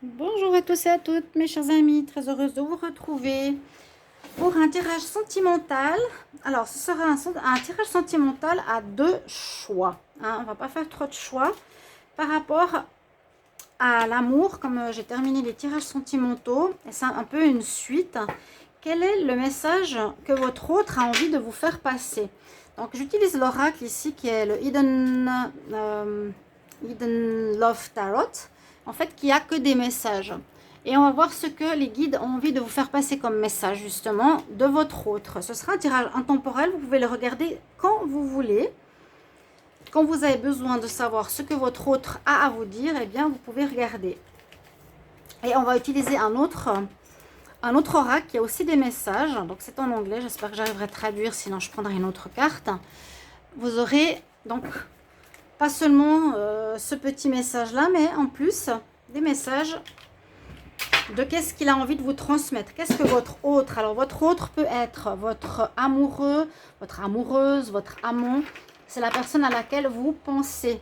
Bonjour à tous et à toutes, mes chers amis, très heureuse de vous retrouver pour un tirage sentimental. Alors, ce sera un tirage sentimental à deux choix. Hein. On ne va pas faire trop de choix par rapport à l'amour, comme j'ai terminé les tirages sentimentaux, et c'est un peu une suite. Quel est le message que votre autre a envie de vous faire passer? Donc, j'utilise l'oracle ici qui est le Hidden Love Tarot, en fait, qui a que des messages. Et on va voir ce que les guides ont envie de vous faire passer comme message, justement, de votre autre. Ce sera un tirage intemporel, vous pouvez le regarder quand vous voulez. Quand vous avez besoin de savoir ce que votre autre a à vous dire, eh bien, vous pouvez regarder. Et on va utiliser un autre oracle qui a aussi des messages. Donc, c'est en anglais. J'espère que j'arriverai à traduire, sinon je prendrai une autre carte. Vous aurez donc pas seulement ce petit message-là, mais en plus des messages de qu'est-ce qu'il a envie de vous transmettre. Qu'est-ce que votre autre... Alors, votre autre peut être votre amoureux, votre amoureuse, votre amant. C'est la personne à laquelle vous pensez.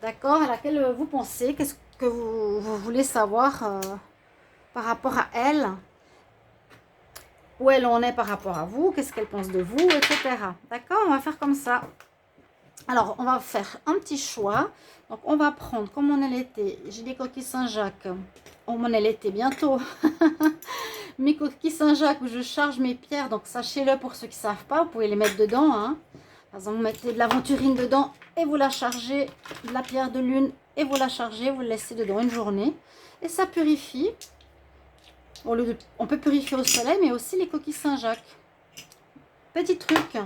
D'accord? À laquelle vous pensez. Qu'est-ce que vous voulez savoir par rapport à elle? Où elle en est par rapport à vous? Qu'est-ce qu'elle pense de vous? Etc. D'accord? On va faire comme ça. Alors, on va faire un petit choix. Donc, on va prendre, comme on est l'été, j'ai des coquilles Saint-Jacques. On est l'été bientôt. Mes coquilles Saint-Jacques où je charge mes pierres. Donc, sachez-le pour ceux qui ne savent pas, vous pouvez les mettre dedans. Hein. Par exemple, vous mettez de l'aventurine dedans et vous la chargez. De la pierre de lune et vous la chargez. Vous le laissez dedans une journée. Et ça purifie. On peut purifier au soleil, mais aussi les coquilles Saint-Jacques. Petit truc.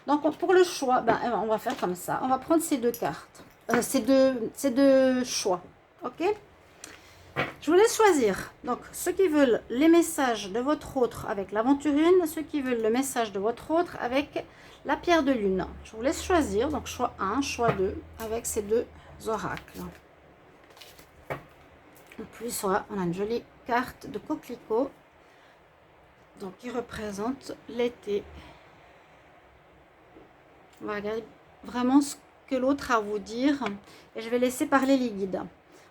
Donc, pour le choix, on va faire comme ça. On va prendre ces deux cartes. Ces deux choix. Ok? Je vous laisse choisir. Donc, ceux qui veulent les messages de votre autre avec l'aventurine, ceux qui veulent le message de votre autre avec la pierre de lune. Je vous laisse choisir. Donc, choix 1, choix 2, avec ces deux oracles. En plus, on a une jolie carte de coquelicot. Donc, qui représente l'été. On va regarder vraiment ce que l'autre a à vous dire. Et je vais laisser parler les guides.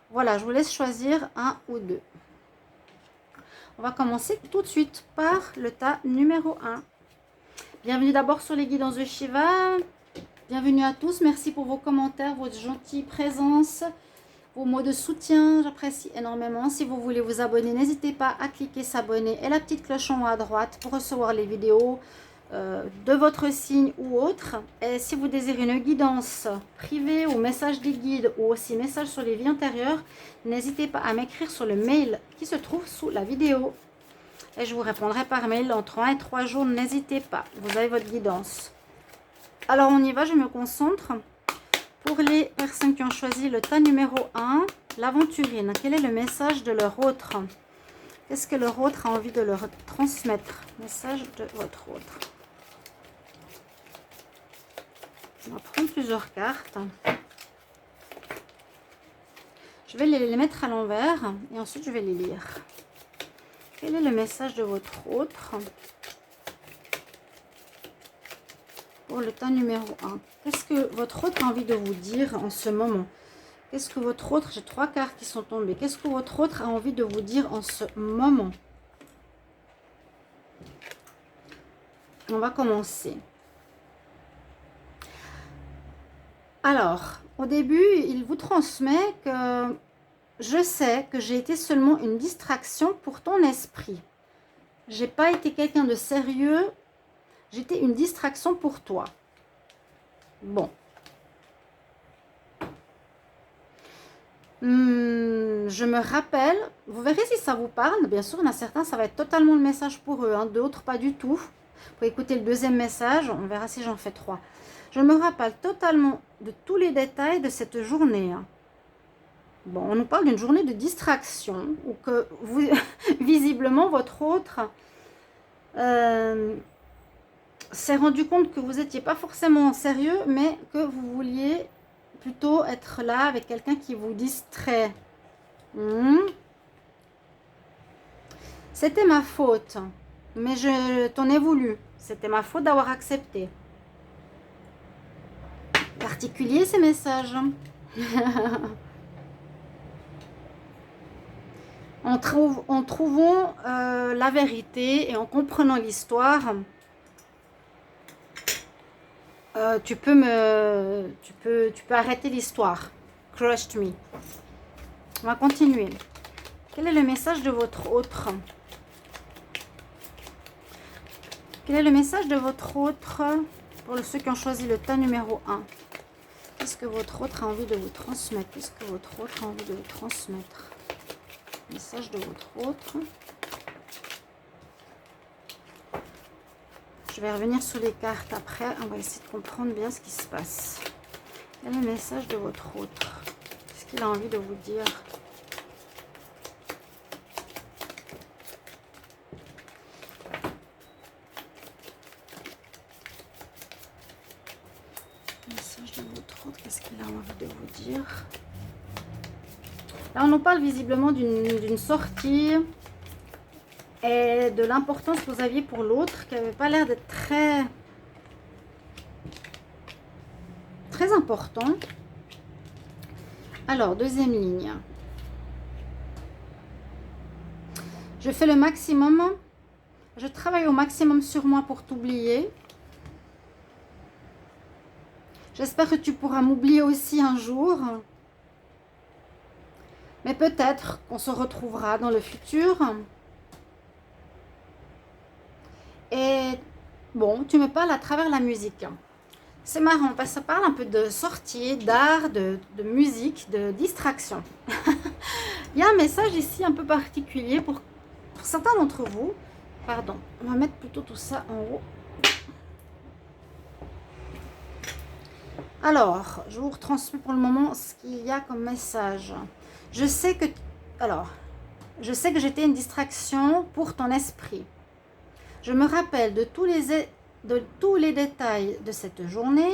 Voilà, je vous laisse choisir un ou deux. On va commencer tout de suite par le tas numéro 1. Bienvenue d'abord sur les guidances de Shiva. Bienvenue à tous. Merci pour vos commentaires, votre gentille présence, vos mots de soutien. J'apprécie énormément. Si vous voulez vous abonner, n'hésitez pas à cliquer s'abonner et la petite cloche en haut à droite pour recevoir les vidéos de votre signe ou autre. Et si vous désirez une guidance privée ou message des guides ou aussi message sur les vies antérieures, n'hésitez pas à m'écrire sur le mail qui se trouve sous la vidéo. Et je vous répondrai par mail entre 1 et 3 jours. N'hésitez pas, vous avez votre guidance. Alors on y va, je me concentre. Pour les personnes qui ont choisi le tas numéro 1, l'aventurine, quel est le message de leur autre? Qu'est-ce que leur autre a envie de leur transmettre? Message de votre autre. On va prendre plusieurs cartes. Je vais les mettre à l'envers et ensuite je vais les lire. Quel est le message de votre autre pour le tas numéro 1? Qu'est-ce que votre autre a envie de vous dire en ce moment? Qu'est-ce que votre autre... J'ai 3 cartes qui sont tombées. Qu'est-ce que votre autre a envie de vous dire en ce moment? On va commencer. Alors, au début, il vous transmet que je sais que j'ai été seulement une distraction pour ton esprit. J'ai pas été quelqu'un de sérieux. J'étais une distraction pour toi. Bon. Je me rappelle, vous verrez si ça vous parle. Bien sûr, il y en a certains, ça va être totalement le message pour eux. Hein, d'autres, pas du tout. Vous pouvez écouter le deuxième message. On verra si j'en fais 3. Je me rappelle totalement de tous les détails de cette journée. Hein. Bon, on nous parle d'une journée de distraction où que vous, visiblement, votre autre s'est rendu compte que vous n'étiez pas forcément sérieux, mais que vous vouliez plutôt être là avec quelqu'un qui vous distrait. C'était ma faute, mais je t'en ai voulu. C'était ma faute d'avoir accepté. Particulier ces messages. En trouvant la vérité et en comprenant l'histoire, tu peux arrêter l'histoire. Crushed me. On va continuer. Quel est le message de votre autre? Quel est le message de votre autre pour ceux qui ont choisi le tas numéro 1? Qu'est-ce que votre autre a envie de vous transmettre? Qu'est-ce que votre autre a envie de vous transmettre? Message de votre autre. Je vais revenir sur les cartes après. On va essayer de comprendre bien ce qui se passe. Quel est le message de votre autre? Qu'est-ce qu'il a envie de vous dire? Message de votre autre, qu'est-ce qu'il a envie de vous dire? Là, on nous parle visiblement d'une sortie et de l'importance que vous aviez pour l'autre, qui n'avait pas l'air d'être très important. Alors, deuxième ligne. Je fais le maximum. Je travaille au maximum sur moi pour t'oublier. J'espère que tu pourras m'oublier aussi un jour. Mais peut-être qu'on se retrouvera dans le futur. Et bon, tu me parles à travers la musique. C'est marrant parce que ça parle un peu de sortie, d'art, de musique, de distraction. Il y a un message ici un peu particulier pour certains d'entre vous. Pardon, on va mettre plutôt tout ça en haut. Alors, je vous retransmets pour le moment ce qu'il y a comme message. Je sais que j'étais une distraction pour ton esprit. Je me rappelle de tous les détails de cette journée.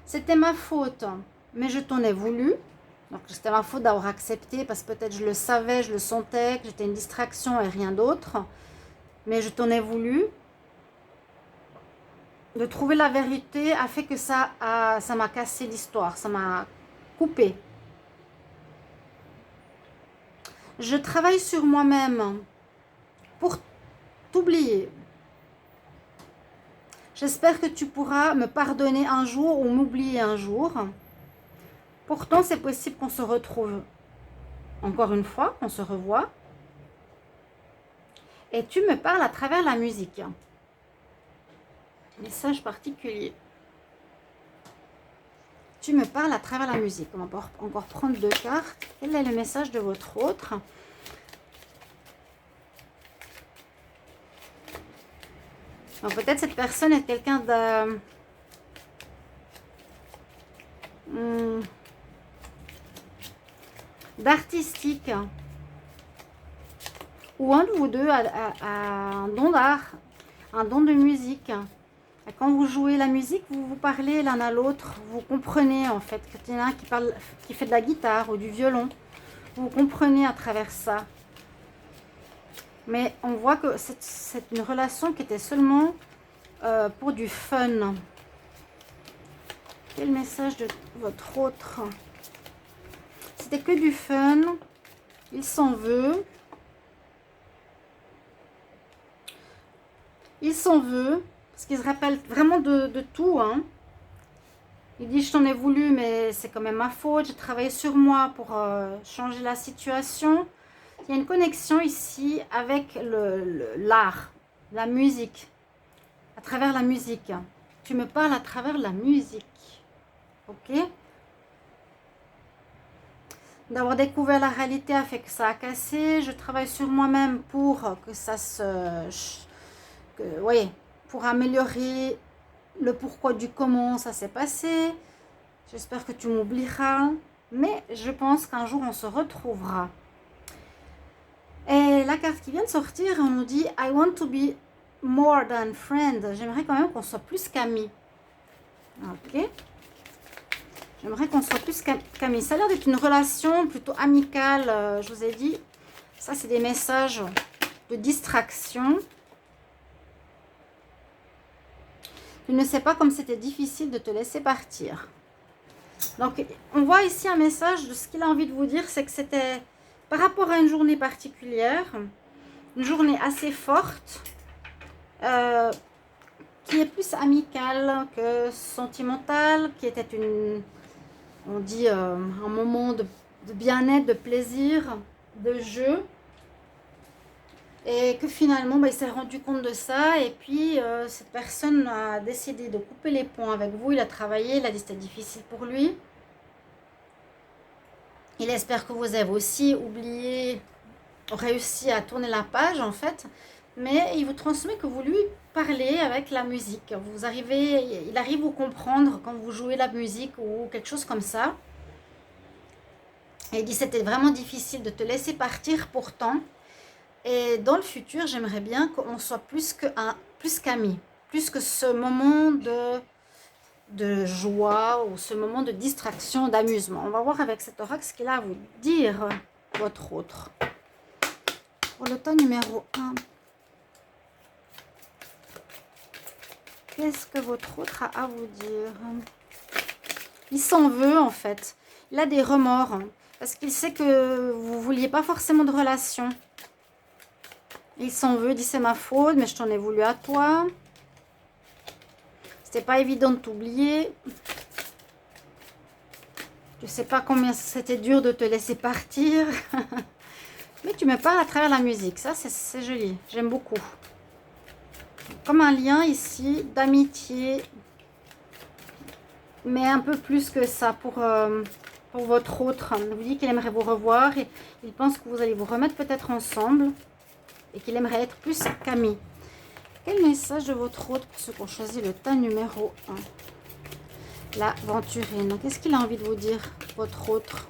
C'était ma faute, mais je t'en ai voulu. Donc, c'était ma faute d'avoir accepté parce que peut-être je le savais, je le sentais, que j'étais une distraction et rien d'autre. Mais je t'en ai voulu. De trouver la vérité a fait que ça m'a cassé l'histoire, ça m'a coupé. Je travaille sur moi-même pour t'oublier. J'espère que tu pourras me pardonner un jour ou m'oublier un jour. Pourtant, c'est possible qu'on se retrouve encore une fois, on se revoit. Et tu me parles à travers la musique. Message particulier. Tu me parles à travers la musique. On va encore prendre 2 cartes. Quel est le message de votre autre? Peut-être cette personne est quelqu'un d'artistique. Ou un de vous deux a un don d'art, un don de musique. Et quand vous jouez la musique, vous vous parlez l'un à l'autre. Vous comprenez en fait. Quand il y en a un qui fait de la guitare ou du violon, vous comprenez à travers ça. Mais on voit que c'est une relation qui était seulement pour du fun. Quel message de votre autre? C'était que du fun. Il s'en veut. Il s'en veut. Parce qu'il se rappelle vraiment de tout. Hein. Il dit, je t'en ai voulu, mais c'est quand même ma faute. J'ai travaillé sur moi pour changer la situation. Il y a une connexion ici avec l'art, la musique. À travers la musique. Tu me parles à travers la musique. Ok? D'avoir découvert la réalité a fait que ça a cassé. Je travaille sur moi-même pour que ça pour améliorer le pourquoi du comment ça s'est passé. J'espère que tu m'oublieras. Mais je pense qu'un jour on se retrouvera. Et la carte qui vient de sortir, on nous dit I want to be more than friend. J'aimerais quand même qu'on soit plus qu'amis. Ok. J'aimerais qu'on soit plus qu'amis. Ça a l'air d'être une relation plutôt amicale. Je vous ai dit, ça c'est des messages de distraction. Tu ne sais pas comme c'était difficile de te laisser partir. Donc, on voit ici un message de ce qu'il a envie de vous dire, c'est que c'était par rapport à une journée particulière, une journée assez forte, qui est plus amicale que sentimentale, qui était on dit un moment de bien-être, de plaisir, de jeu. Et que finalement, il s'est rendu compte de ça. Et puis, cette personne a décidé de couper les ponts avec vous. Il a travaillé, il a dit que c'était difficile pour lui. Il espère que vous avez aussi oublié, réussi à tourner la page en fait. Mais il vous transmet que vous lui parlez avec la musique. Il arrive à vous comprendre quand vous jouez la musique ou quelque chose comme ça. Et il dit c'était vraiment difficile de te laisser partir pourtant. Et dans le futur, j'aimerais bien qu'on soit plus qu'amis, plus que ce moment de joie ou ce moment de distraction, d'amusement. On va voir avec cet oracle ce qu'il a à vous dire, votre autre. Pour le tas numéro 1, qu'est-ce que votre autre a à vous dire? Il s'en veut en fait. Il a des remords parce qu'il sait que vous ne vouliez pas forcément de relation. Il s'en veut, dit c'est ma faute, mais je t'en ai voulu à toi. C'était pas évident de t'oublier. Je sais pas combien c'était dur de te laisser partir. Mais tu me parles à travers la musique. Ça, c'est joli. J'aime beaucoup. Comme un lien ici d'amitié. Mais un peu plus que ça pour votre autre. Il vous dit qu'il aimerait vous revoir. Et il pense que vous allez vous remettre peut-être ensemble. Et qu'il aimerait être plus qu'amis. Quel message de votre autre pour ceux qui ont choisi le tas numéro 1? L'aventurine. Qu'est-ce qu'il a envie de vous dire, votre autre?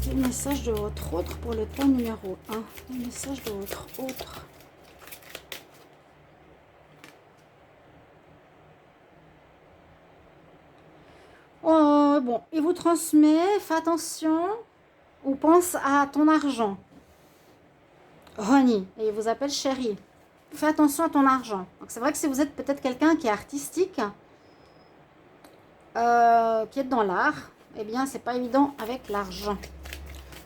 Quel message de votre autre pour le tas numéro 1? Quel message de votre autre? Oh, bon, il vous transmet, fais attention, ou pense à ton argent. Ronnie, et il vous appelle chérie. Fais attention à ton argent. Donc c'est vrai que si vous êtes peut-être quelqu'un qui est artistique, qui est dans l'art, eh bien c'est pas évident avec l'argent.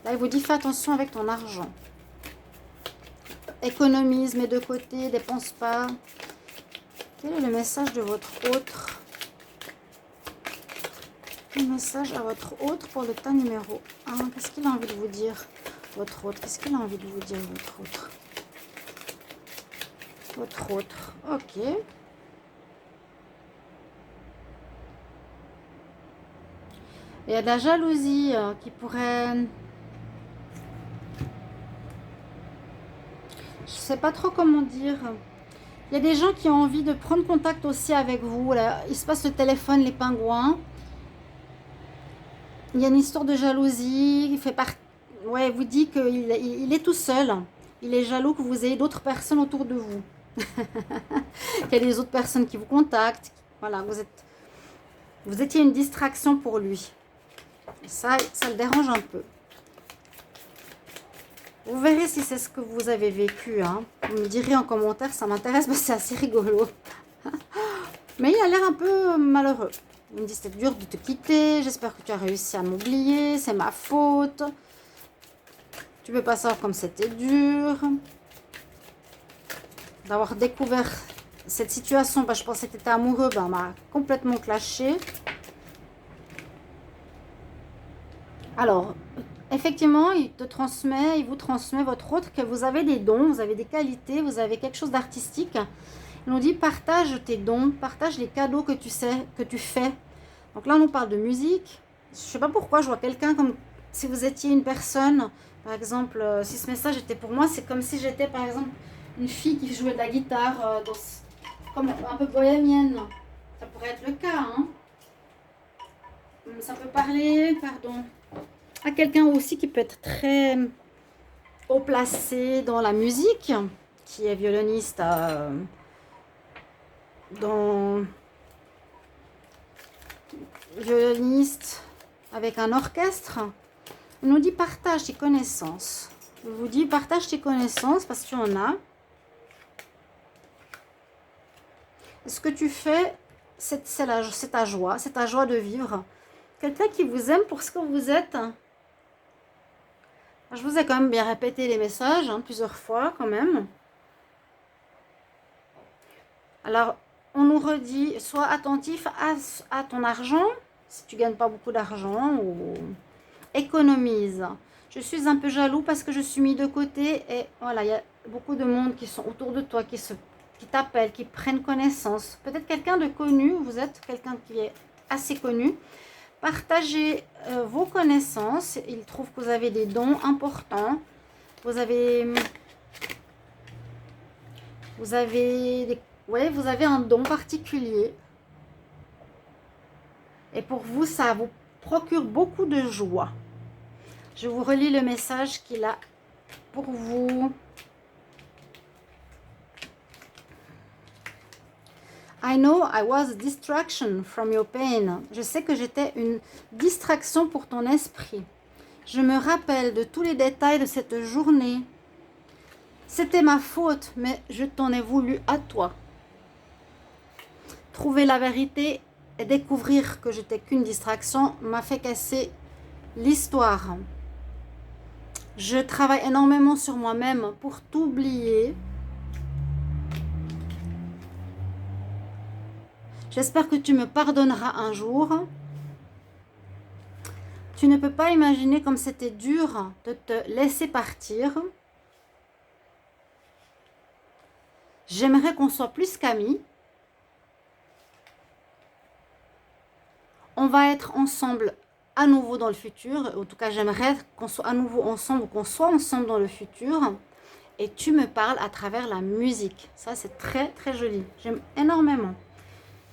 Là il vous dit fais attention avec ton argent. Économise, mets de côté, dépense pas. Quel est le message de votre autre? Le message à votre autre pour le tas numéro 1. Qu'est-ce qu'il a envie de vous dire, votre autre? Qu'est-ce qu'il a envie de vous dire, votre autre? Votre autre, ok. Il y a de la jalousie qui pourrait... Je sais pas trop comment dire. Il y a des gens qui ont envie de prendre contact aussi avec vous. Là, il se passe le téléphone, les pingouins. Il y a une histoire de jalousie. Il fait partie... Ouais, il vous dit qu'il est tout seul. Il est jaloux que vous ayez d'autres personnes autour de vous. Qu'il y a des autres personnes qui vous contactent. Voilà, vous étiez une distraction pour lui. Et ça le dérange un peu. Vous verrez si c'est ce que vous avez vécu. Hein. Vous me direz en commentaire, ça m'intéresse, mais c'est assez rigolo. Mais il a l'air un peu malheureux. Il me dit, c'est dur de te quitter, j'espère que tu as réussi à m'oublier, c'est ma faute. Tu peux pas savoir comme c'était dur. D'avoir découvert cette situation, je pensais que tu étais amoureux, m'a complètement clashé. Alors, effectivement, il vous transmet votre autre que vous avez des dons, vous avez des qualités, vous avez quelque chose d'artistique. Il nous dit partage tes dons, partage les cadeaux que tu fais. Donc là, on nous parle de musique. Je ne sais pas pourquoi, je vois quelqu'un comme si vous étiez une personne. Par exemple, si ce message était pour moi, c'est comme si j'étais par exemple une fille qui jouait de la guitare, comme un peu bohémienne. Ça pourrait être le cas. Hein. Ça peut parler, pardon, à quelqu'un aussi qui peut être très haut placé dans la musique, qui est violoniste violoniste avec un orchestre. On nous dit partage tes connaissances. Je vous dis partage tes connaissances parce qu'il y en a. Ce que tu fais, c'est ta joie de vivre. quelqu'un qui vous aime pour ce que vous êtes. Je vous ai quand même bien répété les messages, hein, plusieurs fois quand même. Alors, on nous redit, sois attentif à ton argent, si tu gagnes pas beaucoup d'argent, ou économise. Je suis un peu jaloux parce que je suis mis de côté et voilà, il y a beaucoup de monde qui sont autour de toi, qui t'appellent, qui prennent connaissance. Peut-être quelqu'un de connu, vous êtes quelqu'un qui est assez connu. Partagez vos connaissances. Il trouve que vous avez des dons importants. Vous avez un don particulier. Et pour vous, ça vous procure beaucoup de joie. Je vous relis le message qu'il a pour vous. I know I was a distraction from your pain. Je sais que j'étais une distraction pour ton esprit. Je me rappelle de tous les détails de cette journée. C'était ma faute, mais je t'en ai voulu à toi. Trouver la vérité et découvrir que j'étais qu'une distraction m'a fait casser l'histoire. Je travaille énormément sur moi-même pour t'oublier. J'espère que tu me pardonneras un jour. Tu ne peux pas imaginer comme c'était dur de te laisser partir. J'aimerais qu'on soit plus qu'amis. On va être ensemble à nouveau dans le futur. En tout cas, j'aimerais qu'on soit à nouveau ensemble ou qu'on soit ensemble dans le futur. Et tu me parles à travers la musique. Ça, c'est très, très joli. J'aime énormément.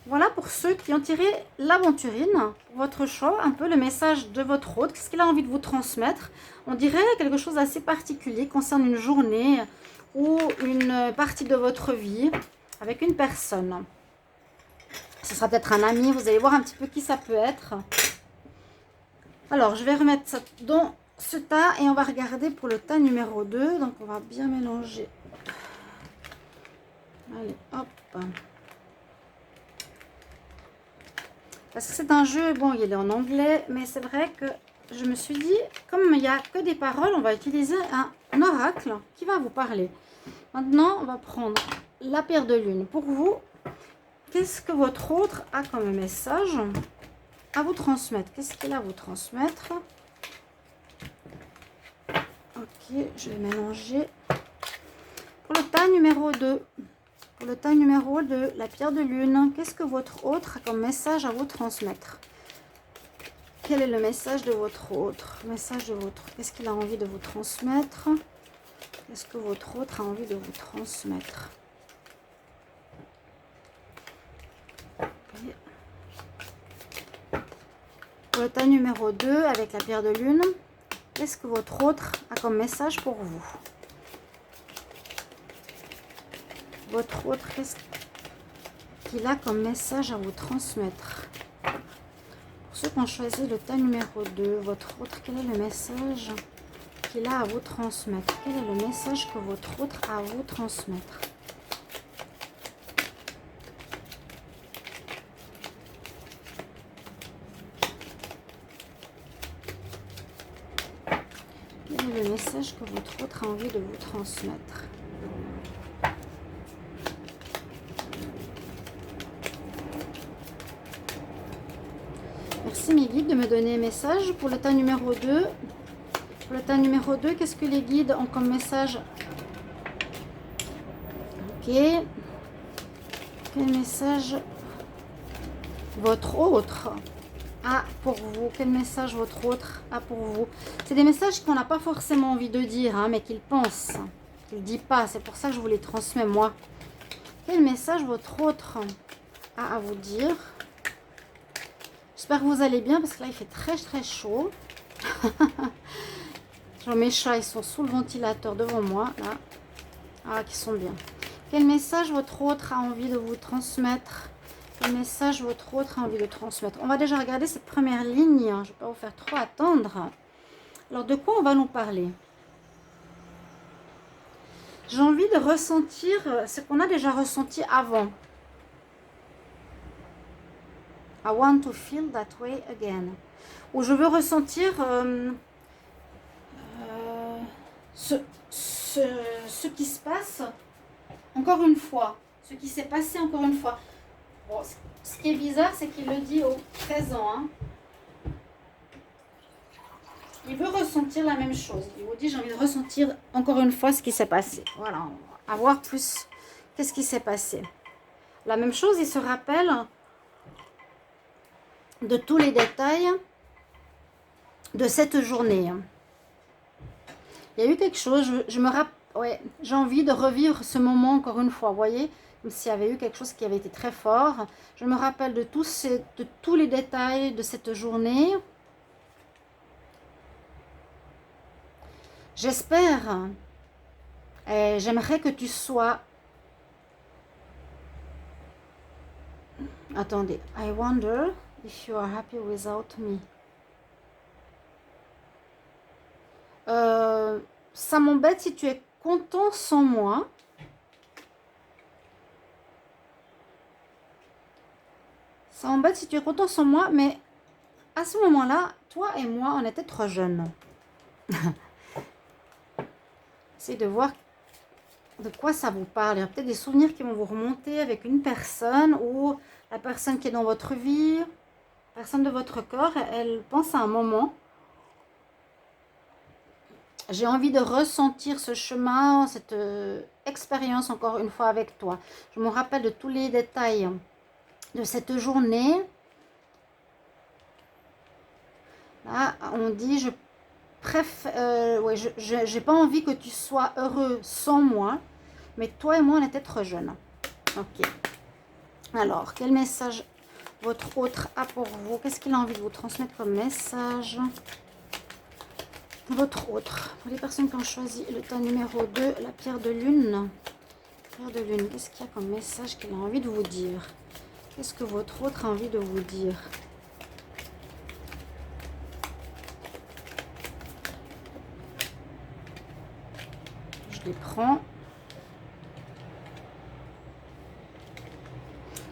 Voilà pour ceux qui ont tiré l'aventurine, pour votre choix, un peu le message de votre hôte. Qu'est-ce qu'il a envie de vous transmettre? On dirait quelque chose d'assez particulier concerne une journée ou une partie de votre vie avec une personne. Ce sera peut-être un ami, vous allez voir un petit peu qui ça peut être. Alors, je vais remettre ça dans ce tas et on va regarder pour le tas numéro 2. Donc, on va bien mélanger. Allez, hop. Parce que c'est un jeu, bon, il est en anglais, mais c'est vrai que je me suis dit, comme il n'y a que des paroles, on va utiliser un oracle qui va vous parler. Maintenant, on va prendre la pierre de lune. Pour vous, qu'est-ce que votre autre a comme message à vous transmettre? Qu'est-ce qu'il a à vous transmettre? Ok, je vais mélanger. Pour le tas numéro 2. Pour le tas numéro 2, la pierre de lune, qu'est-ce que votre autre a comme message à vous transmettre? Quel est le message de votre autre? Qu'est-ce qu'il a envie de vous transmettre? Qu'est-ce que votre autre a envie de vous transmettre? Pour le tas numéro 2, avec la pierre de lune, qu'est-ce que votre autre a comme message pour vous? Votre autre, qu'est-ce qu'il a comme message à vous transmettre? Pour ceux qui ont choisi le tas numéro 2, votre autre, quel est le message qu'il a à vous transmettre? Quel est le message que votre autre a à vous transmettre? Quel est le message que votre autre a envie de vous transmettre? Merci mes guides de me donner un message pour le tas numéro 2. Pour le tas numéro 2, qu'est-ce que les guides ont comme message? Ok. Quel message votre autre a pour vous? Quel message votre autre a pour vous? C'est des messages qu'on n'a pas forcément envie de dire, hein, mais qu'il pense, qu'il ne dit pas. C'est pour ça que je vous les transmets moi. Quel message votre autre a à vous dire? J'espère que vous allez bien parce que là il fait très très chaud. Genre mes chats ils sont sous le ventilateur devant moi là. Ah, qui sont bien. Quel message votre autre a envie de vous transmettre? Quel message votre autre a envie de transmettre? On va déjà regarder cette première ligne. Je ne vais pas vous faire trop attendre. Alors de quoi on va nous parler? J'ai envie de ressentir ce qu'on a déjà ressenti avant. I want to feel that way again. où je veux ressentir ce qui se passe encore une fois, ce qui s'est passé encore une fois. Bon, ce qui est bizarre, c'est qu'il le dit au présent. Hein. Il veut ressentir la même chose. Il vous dit, j'ai envie de ressentir encore une fois ce qui s'est passé. Voilà, on va voir plus qu'est-ce qui s'est passé. La même chose, il se rappelle de tous les détails de cette journée. Il y a eu quelque chose, ouais, j'ai envie de revivre ce moment encore une fois, vous voyez, comme s'il y avait eu quelque chose qui avait été très fort. Je me rappelle de tous les détails de cette journée. J'espère et j'aimerais que tu sois... Attendez, I wonder if you are happy without me. Ça m'embête si tu es content sans moi. Ça m'embête si tu es content sans moi, mais à ce moment-là, toi et moi, on était trop jeunes. Essayez de voir de quoi ça vous parle. Il y a peut-être des souvenirs qui vont vous remonter avec une personne ou la personne qui est dans votre vie, personne de votre corps. Elle pense à un moment. J'ai envie de ressentir ce chemin, cette expérience encore une fois avec toi. Je me rappelle de tous les détails de cette journée. Là, on dit, je préfère, ouais, j'ai pas envie que tu sois heureux sans moi, mais toi et moi, on était trop jeunes. Ok. Alors, quel message votre autre a pour vous? Qu'est-ce qu'il a envie de vous transmettre comme message? Votre autre, pour les personnes qui ont choisi le temps numéro 2, la pierre de lune. Pierre de lune, qu'est-ce qu'il y a comme message qu'il a envie de vous dire? Qu'est-ce que votre autre a envie de vous dire? Je les prends.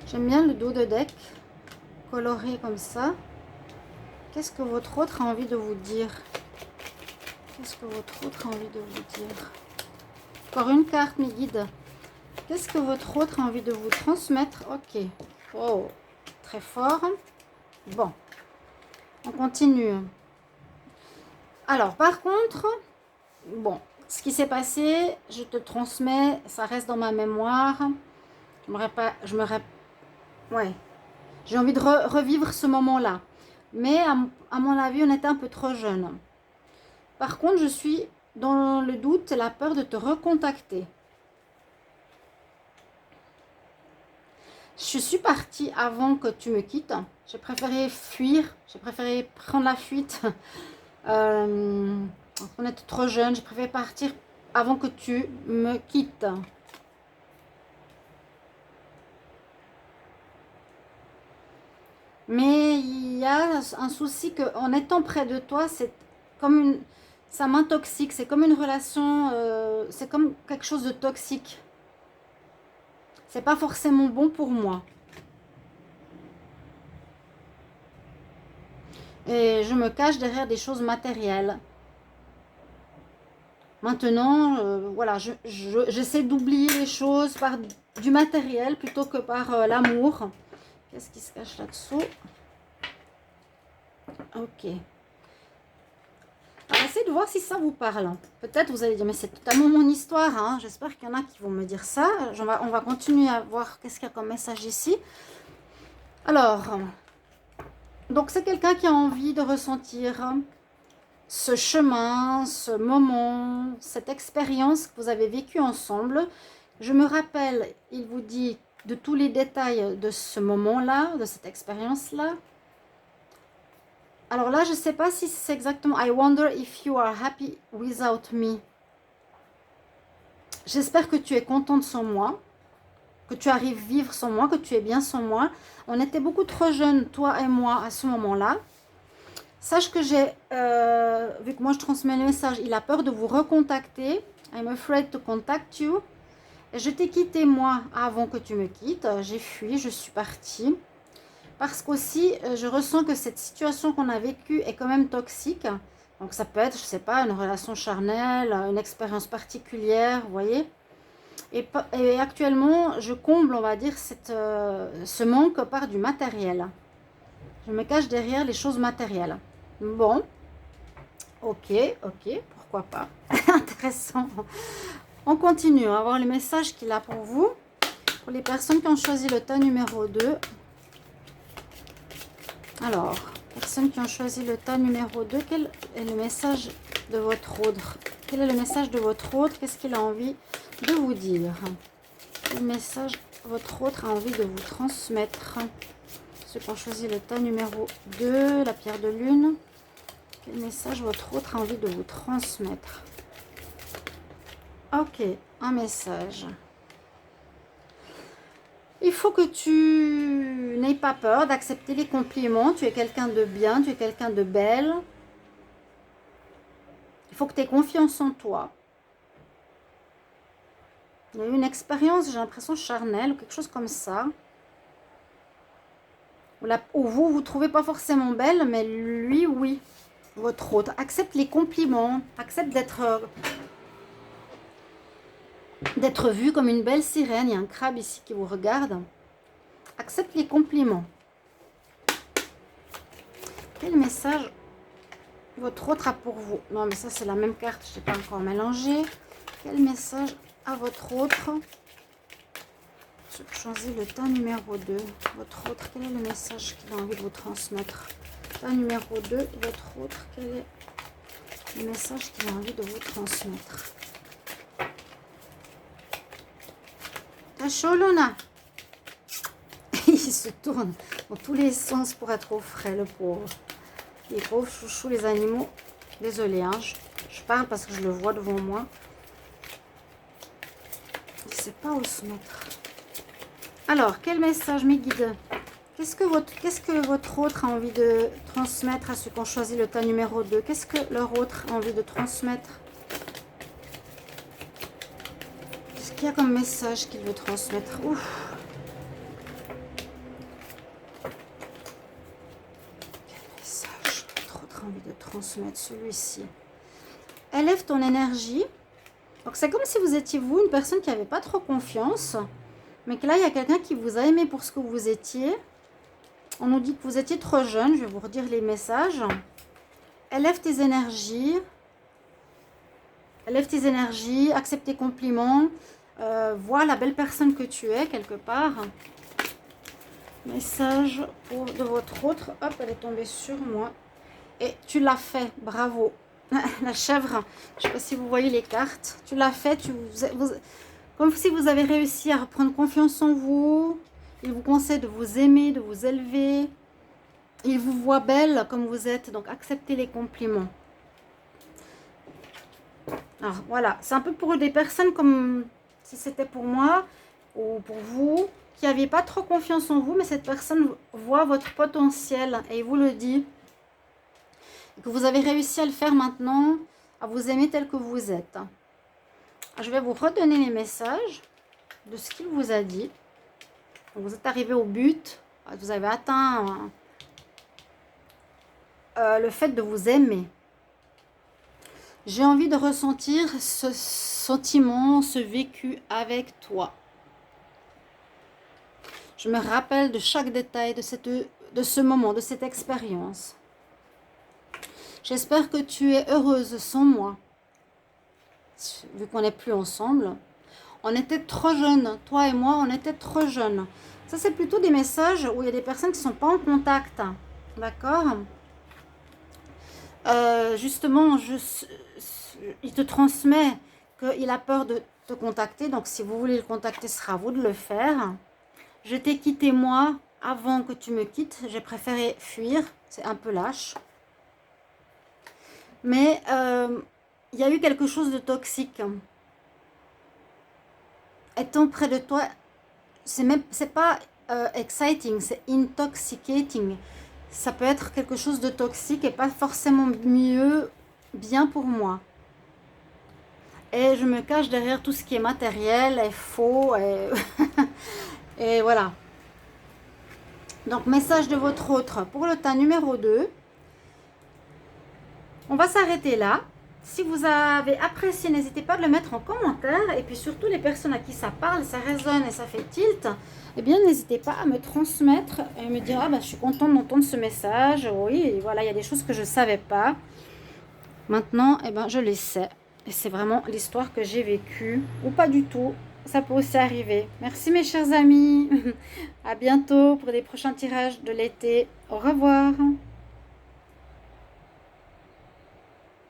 J'aime bien le dos de deck, coloré comme ça. Qu'est-ce que votre autre a envie de vous dire? Qu'est-ce que votre autre a envie de vous dire? Encore une carte, mes guides. Qu'est-ce que votre autre a envie de vous transmettre? Ok. Oh, très fort. Bon, on continue. Alors, par contre, bon, ce qui s'est passé, je te transmets, ça reste dans ma mémoire. Ouais, j'ai envie de revivre ce moment-là. Mais à mon avis, on était un peu trop jeunes. Par contre, je suis dans le doute et la peur de te recontacter. Je suis partie avant que tu me quittes. J'ai préféré fuir. J'ai préféré prendre la fuite. On était trop jeunes. J'ai préféré partir avant que tu me quittes. Mais il y a un souci qu'en étant près de toi, c'est comme une... Ça m'intoxique. C'est comme une relation... c'est comme quelque chose de toxique. C'est pas forcément bon pour moi. Et je me cache derrière des choses matérielles. Maintenant, voilà, j'essaie d'oublier les choses par du matériel plutôt que par l'amour. Qu'est-ce qui se cache là-dessous? Ok. Alors, essayez de voir si ça vous parle. Peut-être vous allez dire, mais c'est totalement mon histoire. Hein. J'espère qu'il y en a qui vont me dire ça. On va continuer à voir qu'est-ce qu'il y a comme message ici. Alors, donc c'est quelqu'un qui a envie de ressentir ce chemin, ce moment, cette expérience que vous avez vécue ensemble. Je me rappelle, il vous dit de tous les détails de ce moment-là, de cette expérience-là. Alors là, je ne sais pas si c'est exactement « I wonder if you are happy without me ». J'espère que tu es contente sans moi, que tu arrives à vivre sans moi, que tu es bien sans moi. On était beaucoup trop jeunes, toi et moi, à ce moment-là. Sache que j'ai, vu que moi je transmets le message, il a peur de vous recontacter. I'm afraid to contact you. Et je t'ai quitté moi avant que tu me quittes. J'ai fui, je suis partie. Parce qu'aussi, je ressens que cette situation qu'on a vécue est quand même toxique. Donc ça peut être, je ne sais pas, une relation charnelle, une expérience particulière, vous voyez. Et actuellement, je comble, on va dire, ce manque par du matériel. Je me cache derrière les choses matérielles. Bon, ok, pourquoi pas. Intéressant. On continue, on va voir les messages qu'il a pour vous. Pour les personnes qui ont choisi le tas numéro 2. Alors, personnes qui ont choisi le tas numéro 2, quel est le message de votre autre? Quel est le message de votre autre? Qu'est-ce qu'il a envie de vous dire? Quel message votre autre a envie de vous transmettre? Ceux qui ont choisi le tas numéro 2, la pierre de lune. Quel message votre autre a envie de vous transmettre? Ok, un message. Il faut que tu n'aies pas peur d'accepter les compliments. Tu es quelqu'un de bien, tu es quelqu'un de belle. Il faut que tu aies confiance en toi. Il y a eu une expérience, j'ai l'impression, charnelle ou quelque chose comme ça. Où vous ne trouvez pas forcément belle, mais lui, oui. Votre autre. Accepte les compliments. Accepte d'être vu comme une belle sirène. Il y a un crabe ici qui vous regarde. Accepte les compliments. Quel message votre autre a pour vous? Non, mais ça, c'est la même carte. Je n'ai pas encore mélangé. Quel message à votre autre? Choisis le tas numéro 2. Votre autre, quel est le message qu'il a envie de vous transmettre? Tas numéro 2, votre autre, quel est le message qu'il a envie de vous transmettre? Tacholona. Il se tourne dans tous les sens pour être au frais, le pauvre. Les pauvres chouchous, les animaux. Désolée, hein, je parle parce que je le vois devant moi. Il ne sait pas où se mettre. Alors, quel message, mes guides? Qu'est-ce que votre autre a envie de transmettre à ceux qui ont choisi le tas numéro 2? Qu'est-ce que leur autre a envie de transmettre? Qu'est-ce qu'il y a comme message qu'il veut transmettre? Ouf. Quel message votre autre a envie de transmettre? Celui-ci. Élève ton énergie. Donc, c'est comme si vous étiez, vous, une personne qui n'avait pas trop confiance. Mais que là, il y a quelqu'un qui vous a aimé pour ce que vous étiez. On nous dit que vous étiez trop jeune. Je vais vous redire les messages. Élève tes énergies. Élève tes énergies. Accepte tes compliments. Vois la belle personne que tu es, quelque part. Message de votre autre. Hop, elle est tombée sur moi. Et tu l'as fait. Bravo. La chèvre. Je ne sais pas si vous voyez les cartes. Tu l'as fait. Comme si vous avez réussi à reprendre confiance en vous. Il vous conseille de vous aimer, de vous élever. Il vous voit belle comme vous êtes. Donc, acceptez les compliments. Alors, voilà. C'est un peu pour des personnes comme si c'était pour moi ou pour vous qui n'aviez pas trop confiance en vous. Mais cette personne voit votre potentiel et il vous le dit. Et que vous avez réussi à le faire maintenant, à vous aimer tel que vous êtes. Je vais vous redonner les messages de ce qu'il vous a dit. Vous êtes arrivé au but. Vous avez atteint le fait de vous aimer. J'ai envie de ressentir ce sentiment, ce vécu avec toi. Je me rappelle de chaque détail de ce moment, de cette expérience. J'espère que tu es heureuse sans moi. Vu qu'on n'est plus ensemble. On était trop jeunes. Toi et moi, on était trop jeunes. Ça, c'est plutôt des messages où il y a des personnes qui ne sont pas en contact. D'accord? Justement, il te transmet qu'il a peur de te contacter. Donc, si vous voulez le contacter, ce sera à vous de le faire. Je t'ai quitté, moi, avant que tu me quittes. J'ai préféré fuir. C'est un peu lâche. Mais il y a eu quelque chose de toxique. Étant près de toi, c'est pas exciting, c'est intoxicating. Ça peut être quelque chose de toxique et pas forcément bien pour moi. Et je me cache derrière tout ce qui est matériel et faux et, et voilà. Donc, message de votre autre pour le tas numéro 2. On va s'arrêter là. Si vous avez apprécié, n'hésitez pas à le mettre en commentaire. Et puis surtout, les personnes à qui ça parle, ça résonne et ça fait tilt, eh bien, n'hésitez pas à me transmettre et me dire, ah ben, je suis contente d'entendre ce message. Oui, et voilà, il y a des choses que je ne savais pas. Maintenant, eh ben, je les sais. Et c'est vraiment l'histoire que j'ai vécue. Ou pas du tout. Ça peut aussi arriver. Merci mes chers amis. À bientôt pour des prochains tirages de l'été. Au revoir.